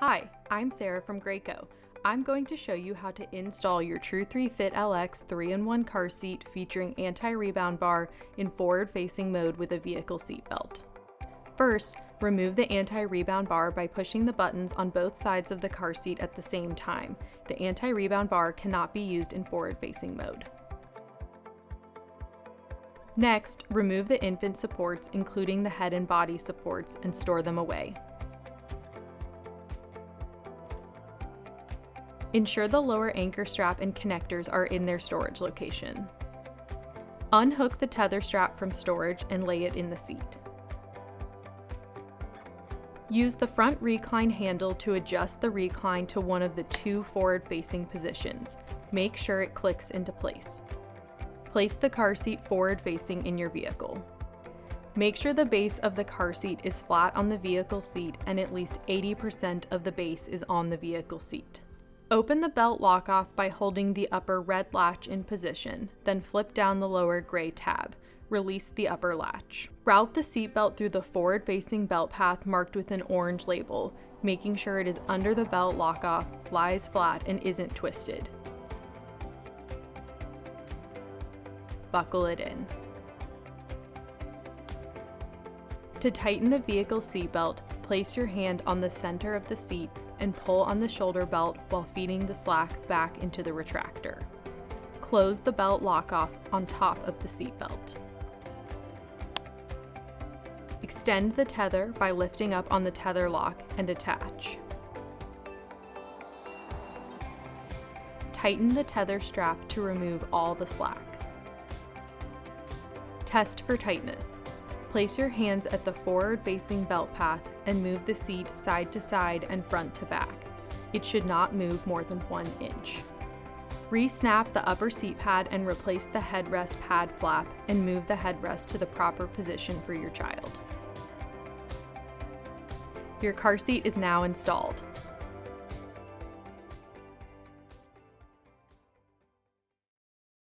Hi, I'm Sarah from Graco. I'm going to show you how to install your True3Fit LX 3-in-1 car seat featuring anti-rebound bar in forward-facing mode with a vehicle seatbelt. First, remove the anti-rebound bar by pushing the buttons on both sides of the car seat at the same time. The anti-rebound bar cannot be used in forward-facing mode. Next, remove the infant supports, including the head and body supports, and store them away. Ensure the lower anchor strap and connectors are in their storage location. Unhook the tether strap from storage and lay it in the seat. Use the front recline handle to adjust the recline to one of the two forward-facing positions. Make sure it clicks into place. Place the car seat forward-facing in your vehicle. Make sure the base of the car seat is flat on the vehicle seat and at least 80% of the base is on the vehicle seat. Open the belt lockoff by holding the upper red latch in position, then flip down the lower gray tab. Release the upper latch. Route the seatbelt through the forward-facing belt path marked with an orange label, making sure it is under the belt lockoff, lies flat, and isn't twisted. Buckle it in. To tighten the vehicle seatbelt, place your hand on the center of the seat and pull on the shoulder belt while feeding the slack back into the retractor. Close the belt lockoff on top of the seatbelt. Extend the tether by lifting up on the tether lock and attach. Tighten the tether strap to remove all the slack. Test for tightness. Place your hands at the forward-facing belt path and move the seat side to side and front to back. It should not move more than 1 inch. Re-snap the upper seat pad and replace the headrest pad flap and move the headrest to the proper position for your child. Your car seat is now installed.